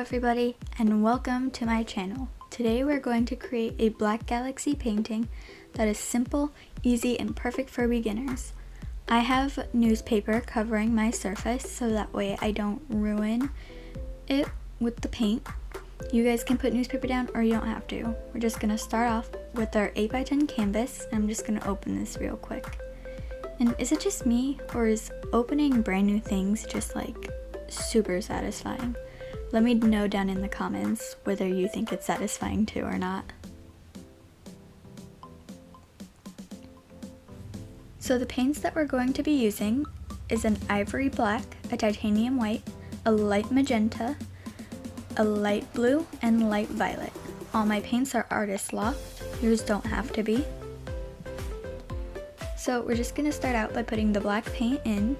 everybody, and welcome to my channel. Today we're going to create a black galaxy painting that is simple, easy, and perfect for beginners. I have newspaper covering my surface so that way I don't ruin it with the paint. You guys can put newspaper down or you don't have to. We're just going to start off with our 8x10 canvas, and I'm just going to open this real quick. And is it just me, or is opening brand new things just like super satisfying? Let me know down in the comments whether you think it's satisfying too or not. So the paints that we're going to be using is an ivory black, a titanium white, a light magenta, a light blue, and light violet. All my paints are artist locked. Yours don't have to be. So we're just going to start out by putting the black paint in.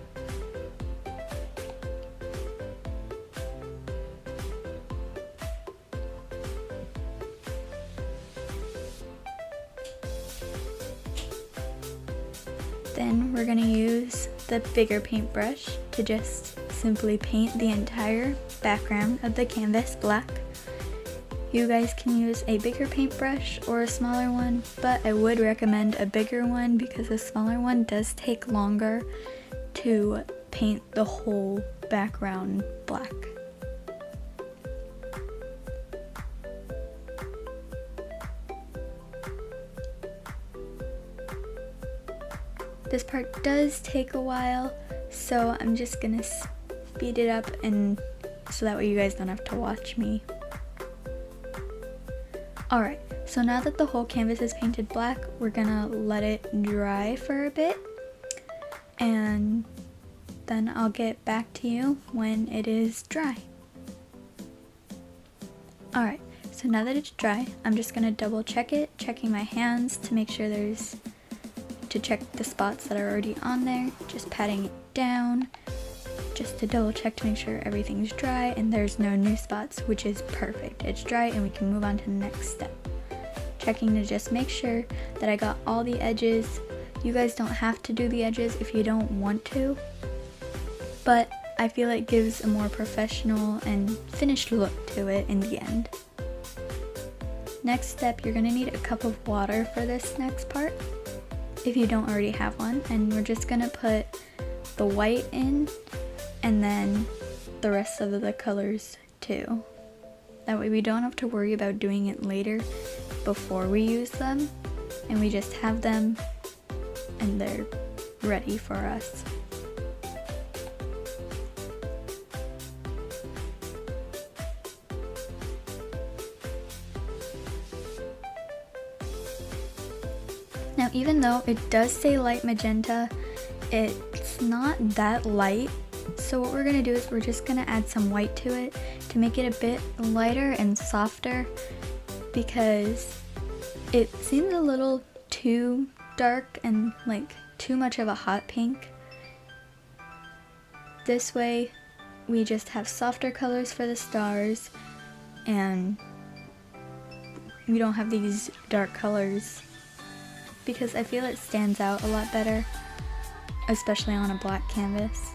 Then we're going to use the bigger paintbrush to just simply paint the entire background of the canvas black. You guys can use a bigger paintbrush or a smaller one, but I would recommend a bigger one because a smaller one does take longer to paint the whole background black. This part does take a while, so I'm just gonna speed it up and so that way you guys don't have to watch me. Alright, so now that the whole canvas is painted black, we're gonna let it dry for a bit, and then I'll get back to you when it is dry. Alright, so now that it's dry, I'm just gonna double check it, checking my hands to make sure to check the spots that are already on there, just patting it down, just to double check to make sure everything's dry and there's no new spots, which is perfect. It's dry and we can move on to the next step. Checking to just make sure that I got all the edges. You guys don't have to do the edges if you don't want to, but I feel it gives a more professional and finished look to it in the end. Next step, you're gonna need a cup of water for this next part, if you don't already have one, and we're just gonna put the white in and then the rest of the colors too. That way we don't have to worry about doing it later before we use them, and we just have them and they're ready for us. Now, even though it does say light magenta, it's not that light. So what we're going to do is we're just going to add some white to it to make it a bit lighter and softer, because it seems a little too dark and like too much of a hot pink. This way we just have softer colors for the stars and we don't have these dark colors, because I feel it stands out a lot better, especially on a black canvas.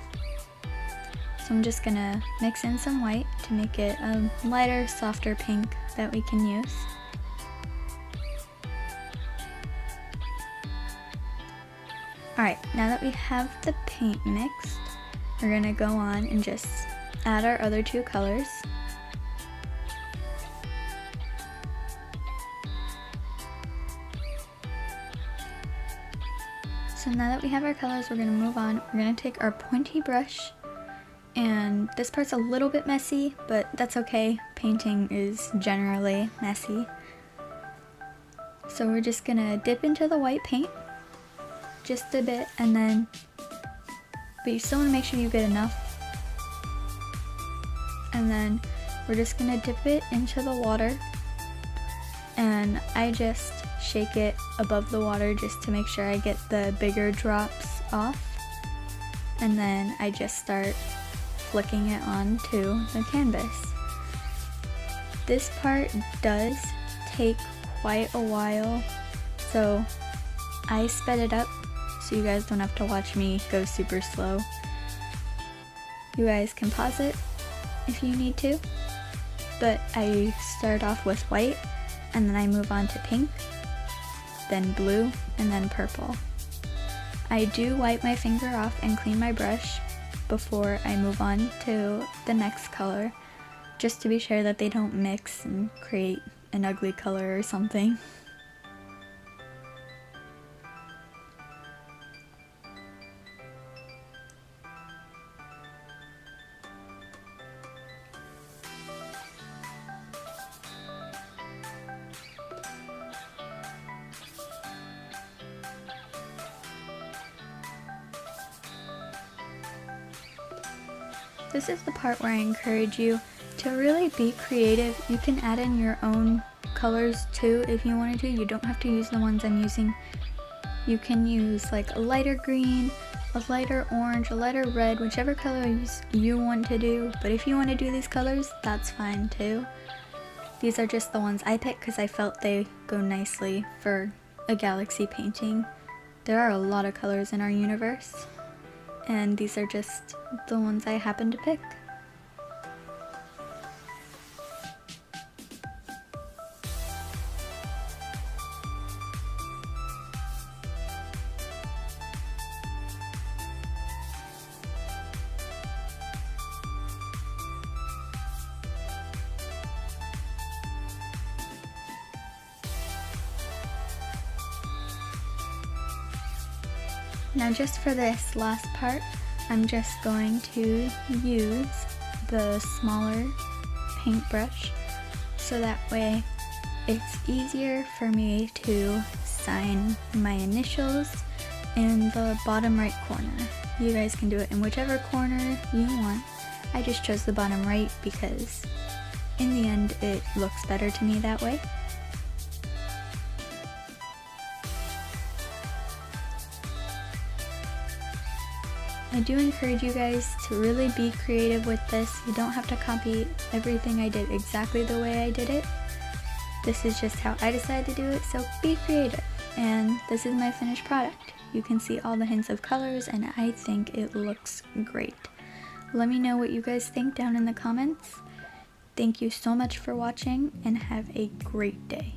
So I'm just gonna mix in some white to make it a lighter, softer pink that we can use. Alright, now that we have the paint mixed, we're gonna go on and just add our other two colors. So now that we have our colors, we're going to move on. We're going to take our pointy brush, and this part's a little bit messy, but that's okay. Painting is generally messy. So we're just going to dip into the white paint, just a bit, and then, but you still want to make sure you get enough. And then we're just going to dip it into the water, and I just shake it above the water just to make sure I get the bigger drops off, and then I just start flicking it onto the canvas. This part does take quite a while, so I sped it up so you guys don't have to watch me go super slow. You guys can pause it if you need to. but I start off with white and then I move on to pink, then blue, and then purple. I do wipe my finger off and clean my brush before I move on to the next color, just to be sure that they don't mix and create an ugly color or something. This is the part where I encourage you to really be creative. You can add in your own colors too if you wanted to. You don't have to use the ones I'm using. You can use like a lighter green, a lighter orange, a lighter red, whichever colors you want to do. But if you want to do these colors, that's fine too. These are just the ones I picked because I felt they go nicely for a galaxy painting. There are a lot of colors in our universe, and these are just the ones I happened to pick. Now just for this last part, I'm just going to use the smaller paintbrush so that way it's easier for me to sign my initials in the bottom right corner. You guys can do it in whichever corner you want. I just chose the bottom right because in the end it looks better to me that way. I do encourage you guys to really be creative with this. You don't have to copy everything I did exactly the way I did it. This is just how I decided to do it, so be creative. And this is my finished product. You can see all the hints of colors and I think it looks great. Let me know what you guys think down in the comments. Thank you so much for watching and have a great day.